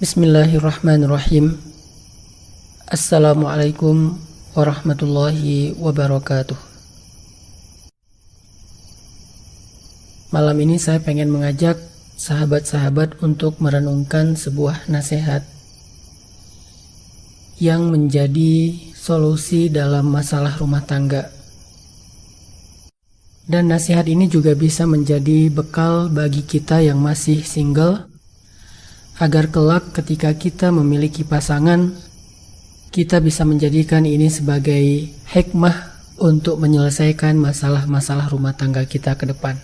Bismillahirrahmanirrahim. Assalamualaikum warahmatullahi wabarakatuh. Malam ini saya pengen mengajak sahabat-sahabat untuk merenungkan sebuah nasihat yang menjadi solusi dalam masalah rumah tangga. Dan nasihat ini juga bisa menjadi bekal bagi kita yang masih single, agar kelak ketika kita memiliki pasangan, kita bisa menjadikan ini sebagai hikmah untuk menyelesaikan masalah-masalah rumah tangga kita ke depan.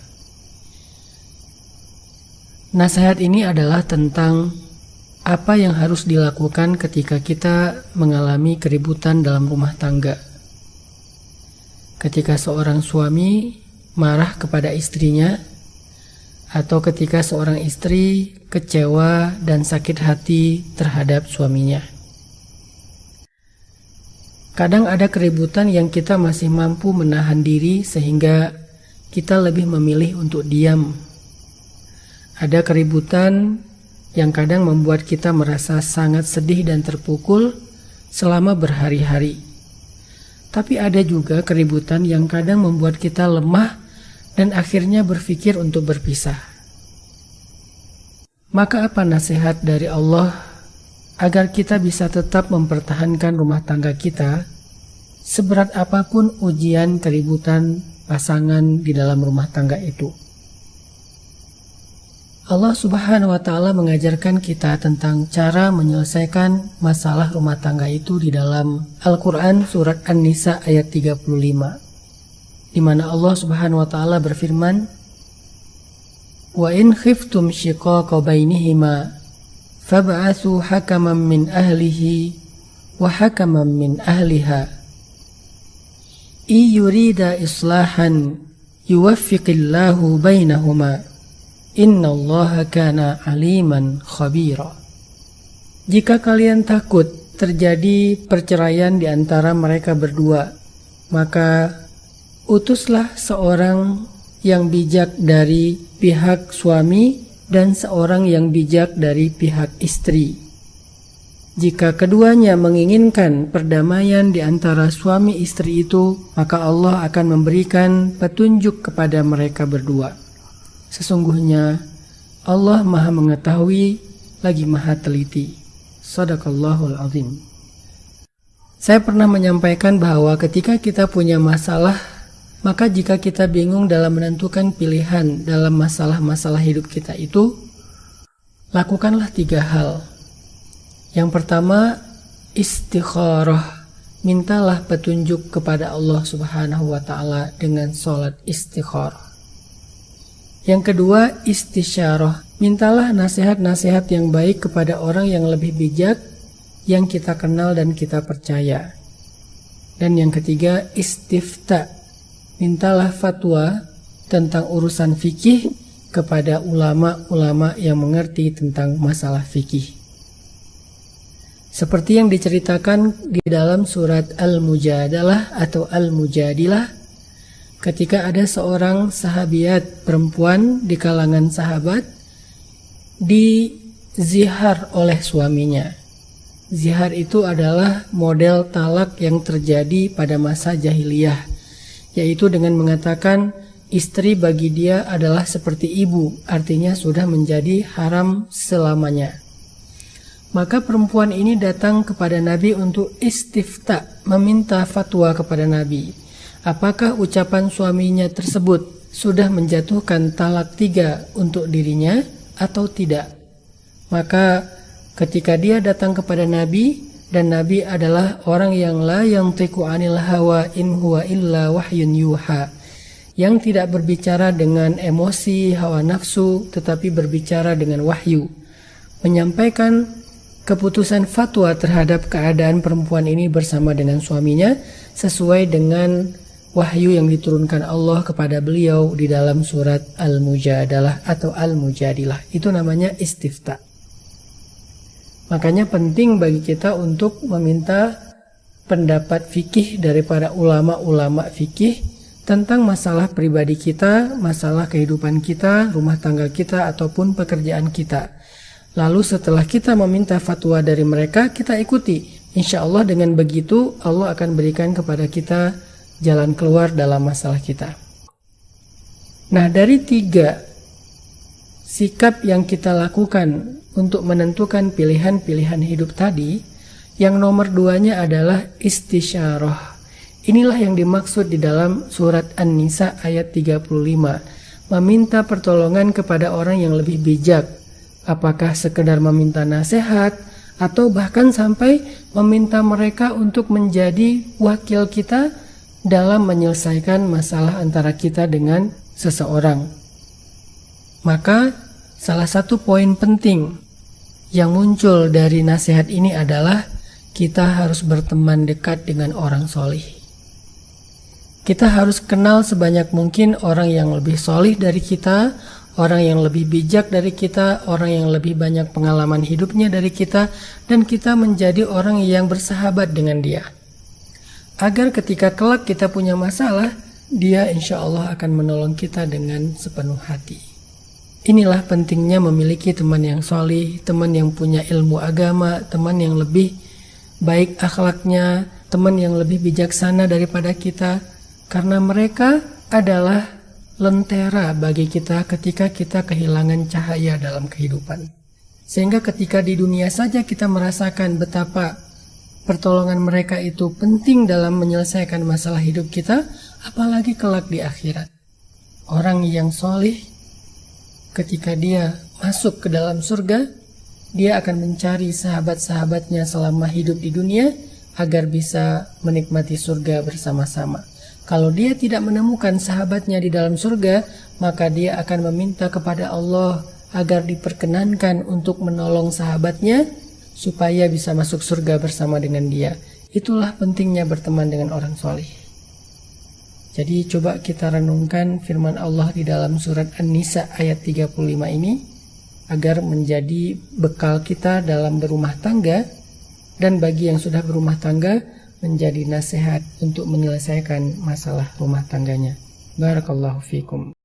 Nasihat ini adalah tentang apa yang harus dilakukan ketika kita mengalami keributan dalam rumah tangga. Ketika seorang suami marah kepada istrinya, atau ketika seorang istri kecewa dan sakit hati terhadap suaminya. Kadang ada keributan yang kita masih mampu menahan diri sehingga kita lebih memilih untuk diam. Ada keributan yang kadang membuat kita merasa sangat sedih dan terpukul selama berhari-hari. Tapi ada juga keributan yang kadang membuat kita lemah dan akhirnya berpikir untuk berpisah. Maka apa nasihat dari Allah agar kita bisa tetap mempertahankan rumah tangga kita seberat apapun ujian keributan pasangan di dalam rumah tangga itu? Allah Subhanahu wa Ta'ala mengajarkan kita tentang cara menyelesaikan masalah rumah tangga itu di dalam Al-Quran surat An-Nisa ayat 35, di mana Allah Subhanahu wa Ta'ala berfirman, "Wa in khiftum shiqaqa bainihima fab'atsu hakaman min ahlihi wa hakaman min ahliha yurida islahan yuwaffiqillahu bainahuma innallaha kana aliman khabira." Jika kalian takut terjadi perceraian di antara mereka berdua, maka utuslah seorang yang bijak dari pihak suami dan seorang yang bijak dari pihak istri. Jika keduanya menginginkan perdamaian di antara suami istri itu, maka Allah akan memberikan petunjuk kepada mereka berdua. Sesungguhnya Allah Maha Mengetahui lagi Maha Teliti. Shadaqallahul Azim. Saya pernah menyampaikan bahwa ketika kita punya masalah, maka jika kita bingung dalam menentukan pilihan dalam masalah-masalah hidup kita itu, lakukanlah 3 hal. Yang pertama, istikharah. Mintalah petunjuk kepada Allah Subhanahu wa Ta'ala dengan sholat istikharah. Yang kedua, istisyarah. Mintalah nasihat-nasihat yang baik kepada orang yang lebih bijak yang kita kenal dan kita percaya. Dan yang ketiga, istifta. Mintalah fatwa tentang urusan fikih kepada ulama-ulama yang mengerti tentang masalah fikih. Seperti yang diceritakan di dalam surat Al-Mujadalah atau Al-Mujadilah, ketika ada seorang sahabiat perempuan di kalangan sahabat dizihar oleh suaminya. Zihar itu adalah model talak yang terjadi pada masa jahiliyah, yaitu dengan mengatakan istri bagi dia adalah seperti ibu, artinya sudah menjadi haram selamanya. Maka perempuan ini datang kepada Nabi untuk istifta, meminta fatwa kepada Nabi. Apakah ucapan suaminya tersebut sudah menjatuhkan talak 3 untuk dirinya atau tidak? Maka ketika dia datang kepada Nabi, dan Nabi adalah orang yang la yantiqu anil hawa in huwa illa wahyun yuha, yang tidak berbicara dengan emosi hawa nafsu tetapi berbicara dengan wahyu, menyampaikan keputusan fatwa terhadap keadaan perempuan ini bersama dengan suaminya sesuai dengan wahyu yang diturunkan Allah kepada beliau di dalam surat Al-Mujadalah atau Al-Mujadilah. Itu namanya istifta. Makanya penting bagi kita untuk meminta pendapat fikih dari para ulama-ulama fikih tentang masalah pribadi kita, masalah kehidupan kita, rumah tangga kita, ataupun pekerjaan kita. Lalu setelah kita meminta fatwa dari mereka, kita ikuti. Insya Allah dengan begitu Allah akan berikan kepada kita jalan keluar dalam masalah kita. Nah, dari 3 sikap yang kita lakukan untuk menentukan pilihan-pilihan hidup tadi, yang nomor 2-nya adalah istisyarah. Inilah yang dimaksud di dalam surat An-Nisa ayat 35. Meminta pertolongan kepada orang yang lebih bijak. Apakah sekedar meminta nasihat atau bahkan sampai meminta mereka untuk menjadi wakil kita dalam menyelesaikan masalah antara kita dengan seseorang. Maka salah satu poin penting yang muncul dari nasihat ini adalah kita harus berteman dekat dengan orang solih. Kita harus kenal sebanyak mungkin orang yang lebih solih dari kita, orang yang lebih bijak dari kita, orang yang lebih banyak pengalaman hidupnya dari kita, dan kita menjadi orang yang bersahabat dengan dia. Agar ketika kelak kita punya masalah, dia insya Allah akan menolong kita dengan sepenuh hati. Inilah pentingnya memiliki teman yang solih, teman yang punya ilmu agama, teman yang lebih baik akhlaknya, teman yang lebih bijaksana daripada kita, karena mereka adalah lentera bagi kita ketika kita kehilangan cahaya dalam kehidupan. Sehingga ketika di dunia saja kita merasakan betapa pertolongan mereka itu penting dalam menyelesaikan masalah hidup kita, apalagi kelak di akhirat. Orang yang solih, ketika dia masuk ke dalam surga, dia akan mencari sahabat-sahabatnya selama hidup di dunia agar bisa menikmati surga bersama-sama. Kalau dia tidak menemukan sahabatnya di dalam surga, maka dia akan meminta kepada Allah agar diperkenankan untuk menolong sahabatnya supaya bisa masuk surga bersama dengan dia. Itulah pentingnya berteman dengan orang soleh. Jadi coba kita renungkan firman Allah di dalam surat An-Nisa ayat 35 ini agar menjadi bekal kita dalam berumah tangga, dan bagi yang sudah berumah tangga menjadi nasihat untuk menyelesaikan masalah rumah tangganya. Barakallahu fikum.